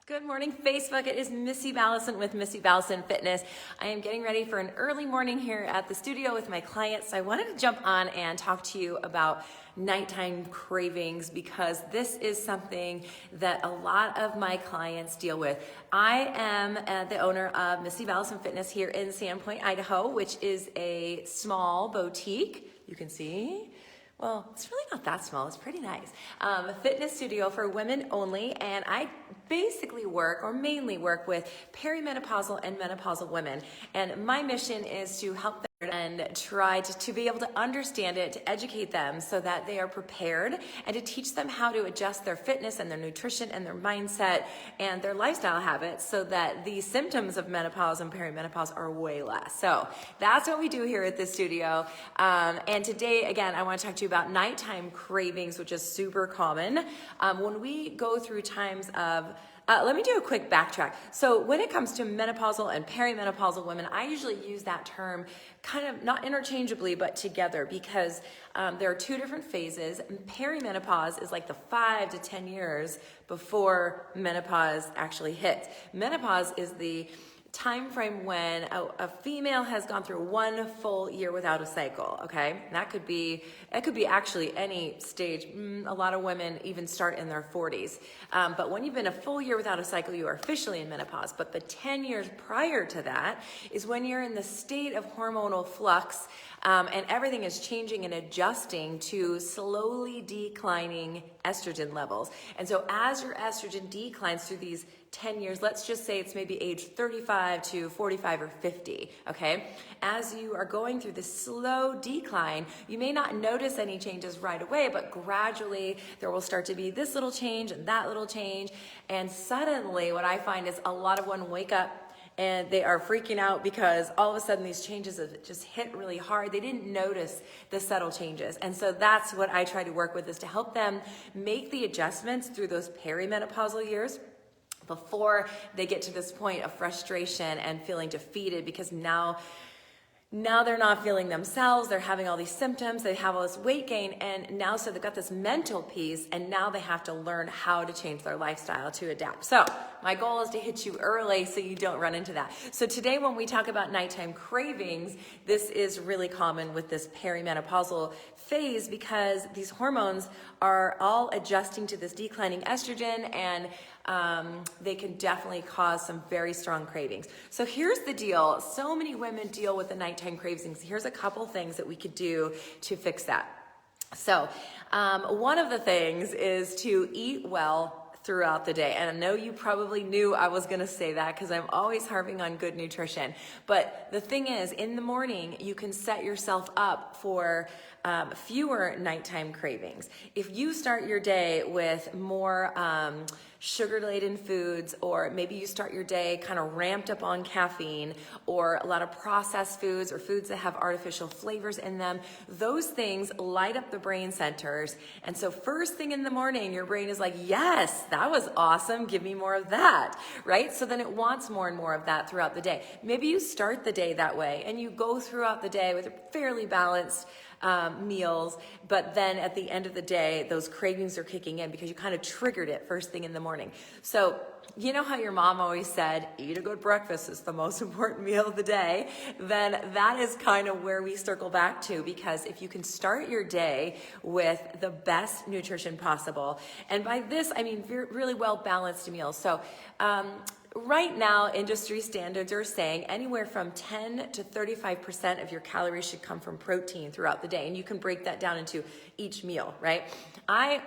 Good morning, Facebook. It is Missy Ballison with Missy Ballison Fitness. I am getting ready for an early morning here at the studio with my clients. So I wanted to jump on and talk to you about nighttime cravings because this is something that a lot of my clients deal with. I am the owner of Missy Ballison Fitness here in Sandpoint, Idaho, which is a small boutique. You can see. Well, it's really not that small. It's pretty nice. A fitness studio for women only, and I basically work or mainly work with perimenopausal and menopausal women. And my mission is to help them and try to be able to understand it, to educate them so that they are prepared and to teach them how to adjust their fitness and their nutrition and their mindset and their lifestyle habits so that the symptoms of menopause and perimenopause are way less. So that's what we do here at the studio. And today, again, I want to talk to you about nighttime cravings, which is super common. When we go through times of let me do a quick backtrack. So when it comes to menopausal and perimenopausal women, I usually use that term kind of not interchangeably, but together because there are two different phases. Perimenopause is like the 5 to 10 years before menopause actually hits. Menopause is the time frame when a female has gone through 1 full year without a cycle, okay? And it could be actually any stage. A lot of women even start in their 40s. But when you've been a full year without a cycle, you are officially in menopause. But the 10 years prior to that is when you're in the state of hormonal flux and everything is changing and adjusting to slowly declining estrogen levels. And so as your estrogen declines through these 10 years, let's just say it's maybe age 35 to 45 or 50, okay? As you are going through this slow decline, you may not notice any changes right away, but gradually there will start to be this little change and that little change. And suddenly what I find is a lot of women wake up and they are freaking out because all of a sudden these changes have just hit really hard. They didn't notice the subtle changes. And so that's what I try to work with, is to help them make the adjustments through those perimenopausal years before they get to this point of frustration and feeling defeated because now they're not feeling themselves, they're having all these symptoms, they have all this weight gain, and now so they've got this mental piece, and now they have to learn how to change their lifestyle to adapt. So my goal is to hit you early so you don't run into that. So today when we talk about nighttime cravings, this is really common with this perimenopausal phase because these hormones are all adjusting to this declining estrogen, and they can definitely cause some very strong cravings. So here's the deal. So many women deal with the nighttime cravings. Here's a couple things that we could do to fix that. So one of the things is to eat well throughout the day. And I know you probably knew I was going to say that because I'm always harping on good nutrition. But the thing is, in the morning, you can set yourself up for fewer nighttime cravings. If you start your day with more sugar-laden foods, or maybe you start your day kind of ramped up on caffeine, or a lot of processed foods or foods that have artificial flavors in them, those things light up the brain centers. And so first thing in the morning, your brain is like, yes, that was awesome. Give me more of that, right? So then it wants more and more of that throughout the day. Maybe you start the day that way and you go throughout the day with a fairly balanced meals, but then at the end of the day, those cravings are kicking in because you kind of triggered it first thing in the morning. So you know how your mom always said, eat a good breakfast is the most important meal of the day? Then that is kind of where we circle back to, because if you can start your day with the best nutrition possible, and by this, I mean really well-balanced meals. So right now, industry standards are saying anywhere from 10 to 35% of your calories should come from protein throughout the day. And you can break that down into each meal, right? I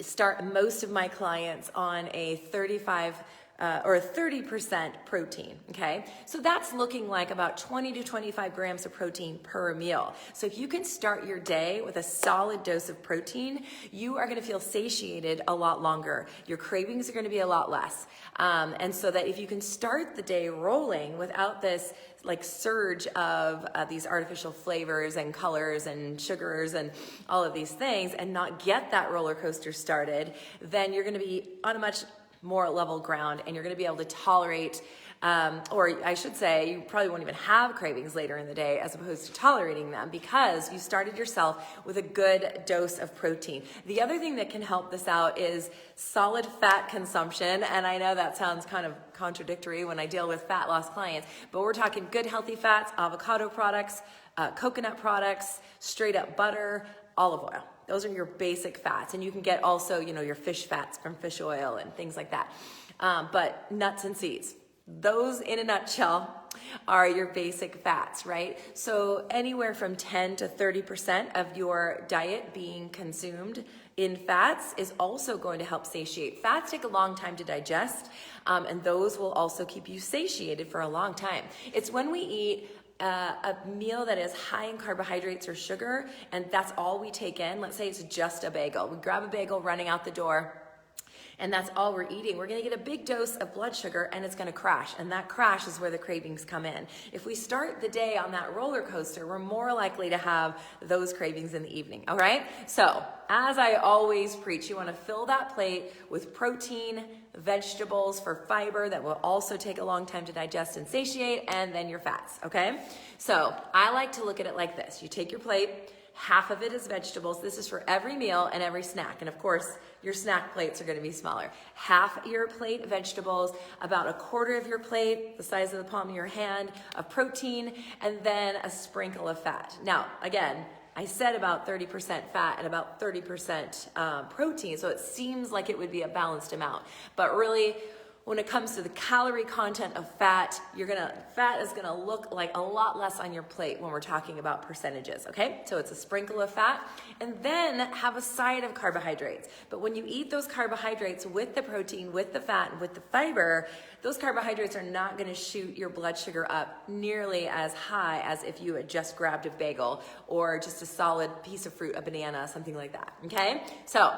start most of my clients on a 30% protein, okay? So that's looking like about 20 to 25 grams of protein per meal. So if you can start your day with a solid dose of protein, you are gonna feel satiated a lot longer. Your cravings are gonna be a lot less. And so that if you can start the day rolling without this like surge of these artificial flavors and colors and sugars and all of these things, and not get that roller coaster started, then you're gonna be on a much more level ground, and you're going to be able to tolerate, or I should say, you probably won't even have cravings later in the day as opposed to tolerating them, because you started yourself with a good dose of protein. The other thing that can help this out is solid fat consumption, and I know that sounds kind of contradictory when I deal with fat loss clients, but we're talking good healthy fats, avocado products, coconut products, straight up butter, olive oil. Those are your basic fats. And you can get also, your fish fats from fish oil and things like that. But nuts and seeds, those in a nutshell are your basic fats, right? So anywhere from 10 to 30% of your diet being consumed in fats is also going to help satiate. Fats take a long time to digest, and those will also keep you satiated for a long time. It's when we eat a meal that is high in carbohydrates or sugar, and that's all we take in. Let's say it's just a bagel. We grab a bagel running out the door, and that's all we're eating. We're gonna get a big dose of blood sugar, and it's gonna crash, and that crash is where the cravings come in. If we start the day on that roller coaster, we're more likely to have those cravings in the evening, all right? So, as I always preach, you wanna fill that plate with protein, vegetables for fiber that will also take a long time to digest and satiate, and then your fats, okay? So, I like to look at it like this. You take your plate, half of it is vegetables. This is for every meal and every snack. And of course, your snack plates are going to be smaller. Half your plate vegetables, about a quarter of your plate, the size of the palm of your hand, of protein, and then a sprinkle of fat. Now, again, I said about 30% fat and about 30% protein, so it seems like it would be a balanced amount. But really, when it comes to the calorie content of fat, fat is gonna look like a lot less on your plate when we're talking about percentages, okay? So it's a sprinkle of fat, and then have a side of carbohydrates. But when you eat those carbohydrates with the protein, with the fat, and with the fiber, those carbohydrates are not gonna shoot your blood sugar up nearly as high as if you had just grabbed a bagel or just a solid piece of fruit, a banana, something like that, okay? So,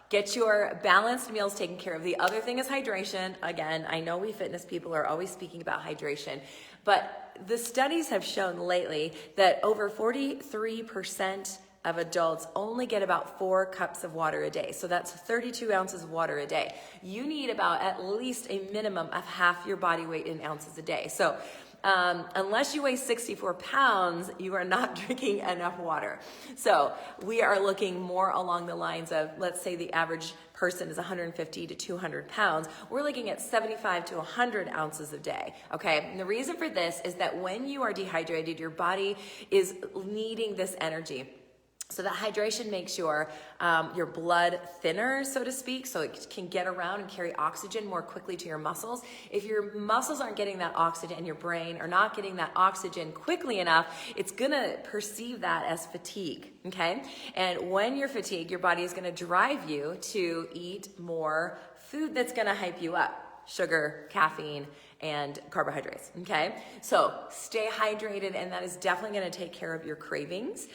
get your balanced meals taken care of. The other thing is hydration. Again, I know we fitness people are always speaking about hydration, but the studies have shown lately that over 43% of adults only get about 4 cups of water a day. So that's 32 ounces of water a day. You need about at least a minimum of half your body weight in ounces a day. So unless you weigh 64 pounds, you are not drinking enough water. So we are looking more along the lines of, let's say the average person is 150 to 200 pounds. We're looking at 75 to 100 ounces a day, okay? And the reason for this is that when you are dehydrated, your body is needing this energy. So that hydration makes your blood thinner, so to speak, so it can get around and carry oxygen more quickly to your muscles. If your muscles aren't getting that oxygen and your brain are not getting that oxygen quickly enough, it's gonna perceive that as fatigue, okay? And when you're fatigued, your body is gonna drive you to eat more food that's gonna hype you up. Sugar, caffeine, and carbohydrates, okay? So stay hydrated, and that is definitely gonna take care of your cravings.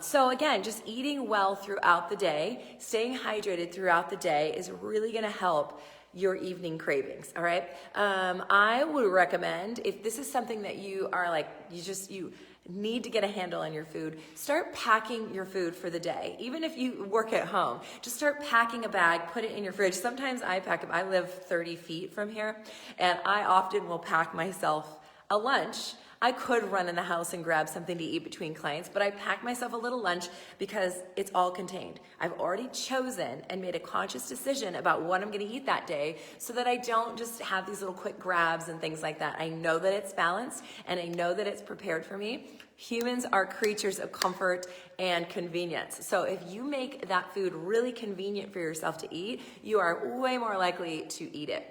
So again, just eating well throughout the day, staying hydrated throughout the day is really gonna help your evening cravings, all right? I would recommend, if this is something that you are like, you need to get a handle on your food, start packing your food for the day. Even if you work at home, just start packing a bag, put it in your fridge. Sometimes I live 30 feet from here, and I often will pack myself a lunch. I could run in the house and grab something to eat between clients, but I pack myself a little lunch because it's all contained. I've already chosen and made a conscious decision about what I'm gonna eat that day so that I don't just have these little quick grabs and things like that. I know that it's balanced and I know that it's prepared for me. Humans are creatures of comfort and convenience. So if you make that food really convenient for yourself to eat, you are way more likely to eat it.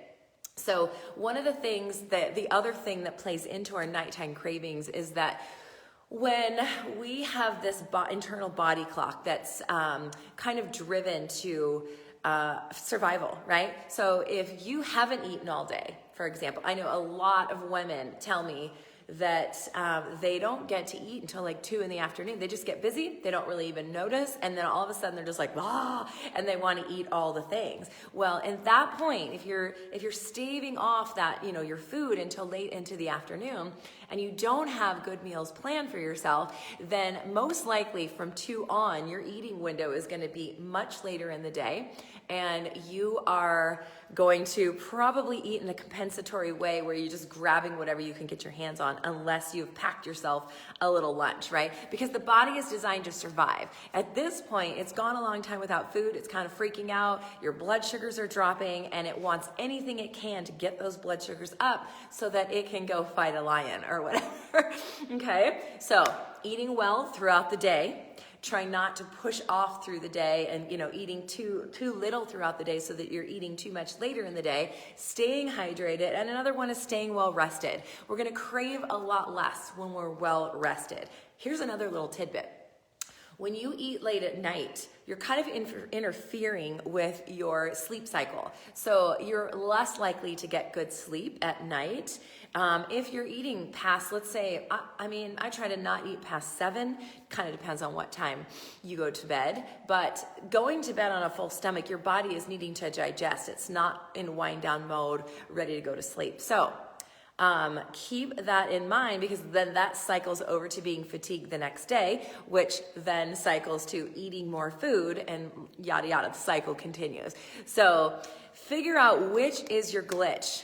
So one of the things the other thing that plays into our nighttime cravings is that when we have this internal body clock that's kind of driven to survival, right? So if you haven't eaten all day, for example, I know a lot of women tell me that they don't get to eat until like 2 in the afternoon. They just get busy, they don't really even notice, and then all of a sudden they're just like, and they want to eat all the things. Well, at that point, if you're staving off that, your food until late into the afternoon, and you don't have good meals planned for yourself, then most likely from 2 on, your eating window is going to be much later in the day, and you are going to probably eat in a compensatory way where you're just grabbing whatever you can get your hands on, unless you've packed yourself a little lunch, right? Because the body is designed to survive. At this point, it's gone a long time without food. It's kind of freaking out. Your blood sugars are dropping, and it wants anything it can to get those blood sugars up so that it can go fight a lion or whatever. Okay, so eating well throughout the day. Try not to push off through the day and, eating too little throughout the day so that you're eating too much later in the day. Staying hydrated. And another one is staying well rested. We're going to crave a lot less when we're well rested. Here's another little tidbit. When you eat late at night, you're kind of interfering with your sleep cycle. So you're less likely to get good sleep at night. If you're eating past, let's say, I try to not eat past 7, kind of depends on what time you go to bed, but going to bed on a full stomach, your body is needing to digest. It's not in wind down mode, ready to go to sleep. So keep that in mind, because then that cycles over to being fatigued the next day, which then cycles to eating more food, and yada yada, the cycle continues. So figure out which is your glitch.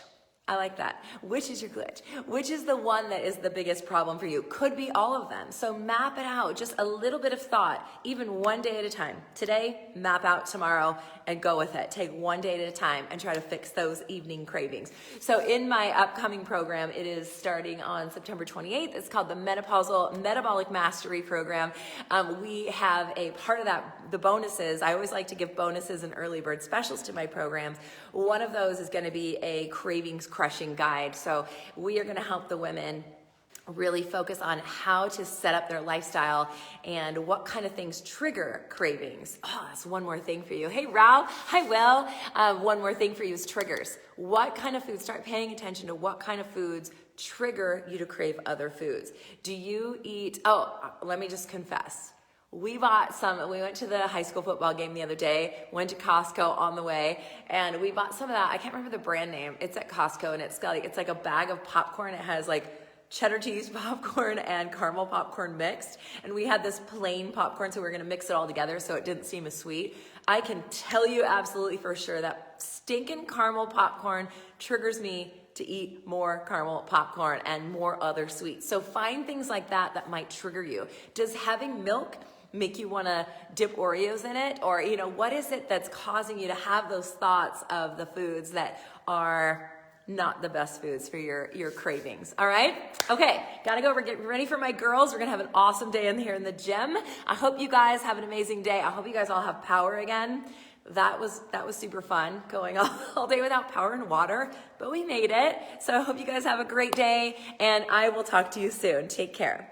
I like that. Which is your glitch? Which is the one that is the biggest problem for you? Could be all of them. So map it out. Just a little bit of thought, even one day at a time. Today, map out tomorrow and go with it. Take one day at a time and try to fix those evening cravings. So in my upcoming program, it is starting on September 28th. It's called the Menopausal Metabolic Mastery Program. We have a part of that, the bonuses. I always like to give bonuses and early bird specials to my programs. One of those is going to be a cravings crushing guide. So we are going to help the women really focus on how to set up their lifestyle and what kind of things trigger cravings. Oh, that's one more thing for you. Hey, Ralph. Hi, Will. One more thing for you is triggers. What kind of foods? Start paying attention to what kind of foods trigger you to crave other foods. Do you eat? Oh, let me just confess. We went to the high school football game the other day, went to Costco on the way, and we bought some of that. I can't remember the brand name. It's at Costco, and it's like a bag of popcorn. It has like cheddar cheese popcorn and caramel popcorn mixed. And we had this plain popcorn, so we were gonna mix it all together so it didn't seem as sweet. I can tell you absolutely for sure that stinking caramel popcorn triggers me to eat more caramel popcorn and more other sweets. So find things like that that might trigger you. Does having milk make you want to dip Oreos in it? Or, what is it that's causing you to have those thoughts of the foods that are not the best foods for your cravings? All right? Okay, gotta go. We're getting ready for my girls. We're gonna have an awesome day in here in the gym. I hope you guys have an amazing day. I hope you guys all have power again. That was super fun, going all day without power and water, but we made it. So I hope you guys have a great day, and I will talk to you soon. Take care.